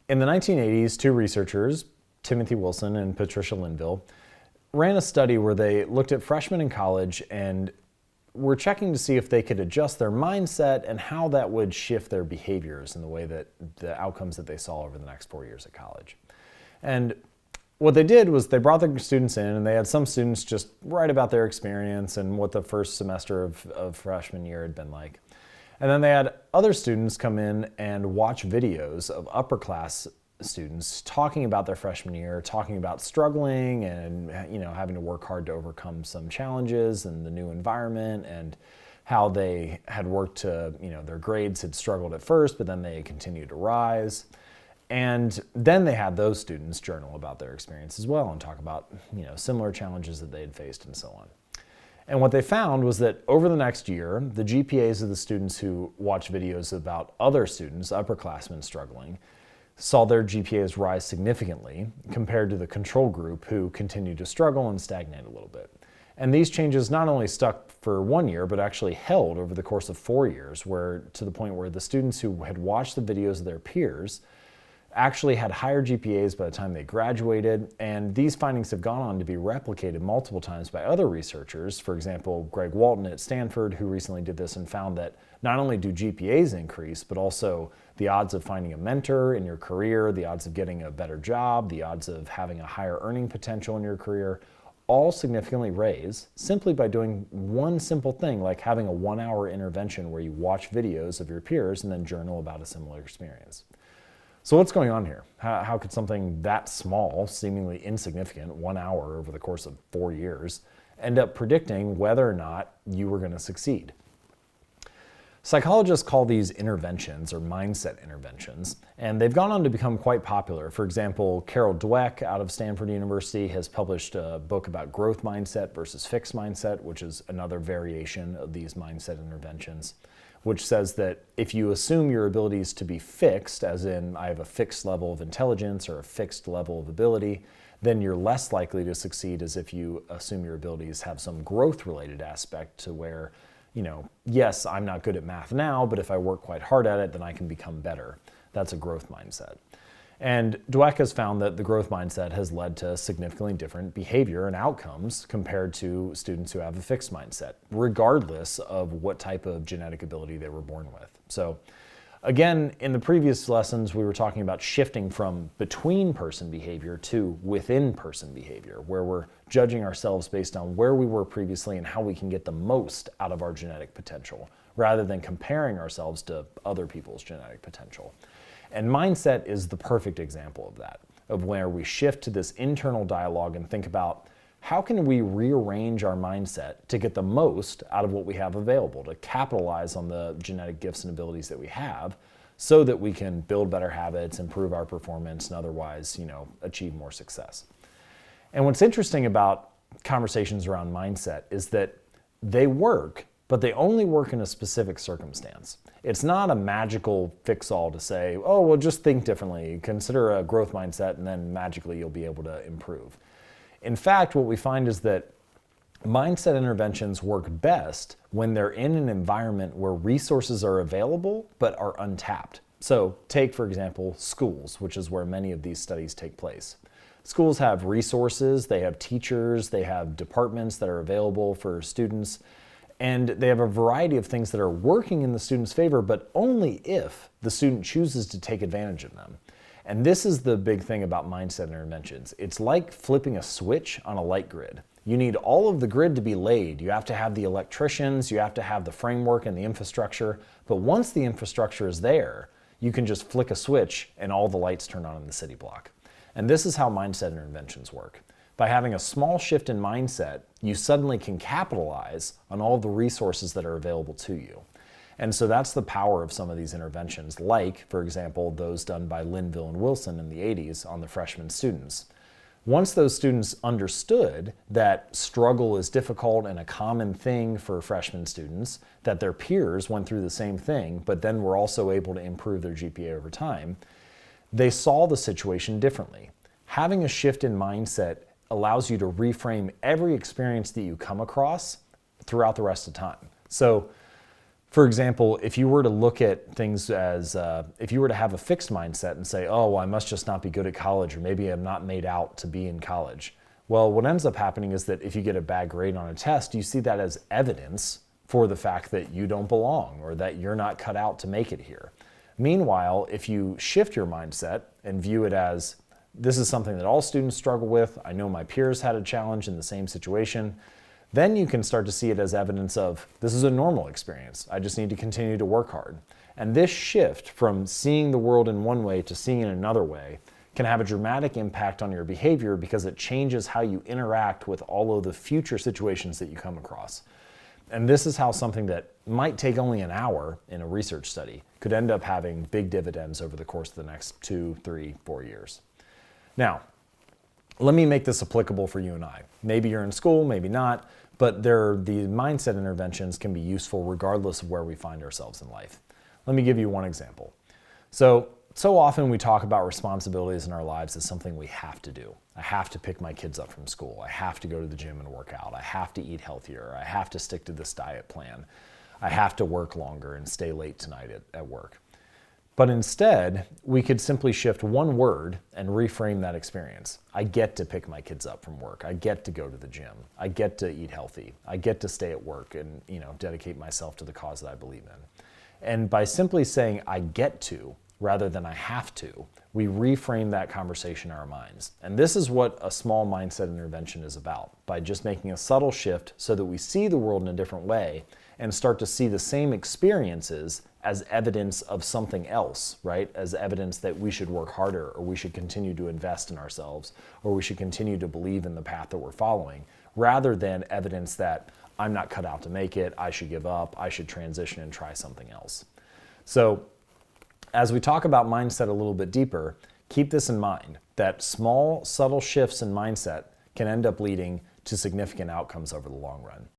In the 1980s, two researchers, Timothy Wilson and Patricia Linville, ran a study where they looked at freshmen in college and were checking to see if they could adjust their mindset and how that would shift their behaviors in the way that the outcomes that they saw over the next 4 years at college. And what they did was they brought their students in, and they had some students just write about their experience and what the first semester of freshman year had been like. And then they had other students come in and watch videos of upper class students talking about their freshman year, talking about struggling and having to work hard to overcome some challenges and the new environment, and how they had worked to, their grades had struggled at first, but then they continued to rise. And then they had those students journal about their experience as well and talk about, similar challenges that they had faced and so on. And what they found was that over the next year, the GPAs of the students who watched videos about other students, upperclassmen struggling, saw their GPAs rise significantly compared to the control group who continued to struggle and stagnate a little bit. And these changes not only stuck for 1 year, but actually held over the course of 4 years, to the point where the students who had watched the videos of their peers actually had higher GPAs by the time they graduated, and these findings have gone on to be replicated multiple times by other researchers. For example, Greg Walton at Stanford, who recently did this and found that not only do GPAs increase, but also the odds of finding a mentor in your career, the odds of getting a better job, the odds of having a higher earning potential in your career, all significantly raise simply by doing one simple thing, like having a 1-hour intervention where you watch videos of your peers and then journal about a similar experience. So what's going on here? How could something that small, seemingly insignificant, 1 hour over the course of 4 years, end up predicting whether or not you were going to succeed? Psychologists call these interventions, or mindset interventions, and they've gone on to become quite popular. For example, Carol Dweck out of Stanford University has published a book about growth mindset versus fixed mindset, which is another variation of these mindset interventions, which says that if you assume your abilities to be fixed, as in I have a fixed level of intelligence or a fixed level of ability, then you're less likely to succeed as if you assume your abilities have some growth-related aspect to where, yes, I'm not good at math now, but if I work quite hard at it, then I can become better. That's a growth mindset. And Dweck has found that the growth mindset has led to significantly different behavior and outcomes compared to students who have a fixed mindset, regardless of what type of genetic ability they were born with. So again, in the previous lessons, we were talking about shifting from between person behavior to within person behavior, where we're judging ourselves based on where we were previously and how we can get the most out of our genetic potential, rather than comparing ourselves to other people's genetic potential. And mindset is the perfect example of that, of where we shift to this internal dialogue and think about how can we rearrange our mindset to get the most out of what we have available, to capitalize on the genetic gifts and abilities that we have so that we can build better habits, improve our performance, and otherwise, achieve more success. And what's interesting about conversations around mindset is that they work, but they only work in a specific circumstance. It's not a magical fix-all to say, oh, well, just think differently, consider a growth mindset, and then magically you'll be able to improve. In fact, what we find is that mindset interventions work best when they're in an environment where resources are available but are untapped. So take, for example, schools, which is where many of these studies take place. Schools have resources, they have teachers, they have departments that are available for students, and they have a variety of things that are working in the student's favor, but only if the student chooses to take advantage of them. And this is the big thing about mindset interventions. It's like flipping a switch on a light grid. You need all of the grid to be laid. You have to have the electricians, you have to have the framework and the infrastructure, but once the infrastructure is there, you can just flick a switch and all the lights turn on in the city block. And this is how mindset interventions work. By having a small shift in mindset, you suddenly can capitalize on all the resources that are available to you. And so that's the power of some of these interventions, like, for example, those done by Linville and Wilson in the 80s on the freshman students. Once those students understood that struggle is difficult and a common thing for freshman students, that their peers went through the same thing, but then were also able to improve their GPA over time, they saw the situation differently. Having a shift in mindset allows you to reframe every experience that you come across throughout the rest of time. So For example, if you were to look at things as, if you were to have a fixed mindset and say, oh, well, I must just not be good at college, or maybe I'm not made out to be in college. Well, what ends up happening is that if you get a bad grade on a test, you see that as evidence for the fact that you don't belong or that you're not cut out to make it here. Meanwhile, if you shift your mindset and view it as, this is something that all students struggle with, I know my peers had a challenge in the same situation, then you can start to see it as evidence of, this is a normal experience. I just need to continue to work hard. And this shift from seeing the world in one way to seeing it another way can have a dramatic impact on your behavior because it changes how you interact with all of the future situations that you come across. And this is how something that might take only an hour in a research study could end up having big dividends over the course of the next 2, 3, 4 years. Now, let me make this applicable for you and I. Maybe you're in school, maybe not, but the mindset interventions can be useful regardless of where we find ourselves in life. Let me give you one example. So often we talk about responsibilities in our lives as something we have to do. I have to pick my kids up from school. I have to go to the gym and work out. I have to eat healthier. I have to stick to this diet plan. I have to work longer and stay late tonight at work. But instead, we could simply shift one word and reframe that experience. I get to pick my kids up from work. I get to go to the gym. I get to eat healthy. I get to stay at work and, dedicate myself to the cause that I believe in. And by simply saying I get to rather than I have to, we reframe that conversation in our minds. And this is what a small mindset intervention is about, by just making a subtle shift so that we see the world in a different way and start to see the same experiences as evidence of something else, right? As evidence that we should work harder, or we should continue to invest in ourselves, or we should continue to believe in the path that we're following, rather than evidence that I'm not cut out to make it, I should give up, I should transition and try something else. So as we talk about mindset a little bit deeper, keep this in mind, that small, subtle shifts in mindset can end up leading to significant outcomes over the long run.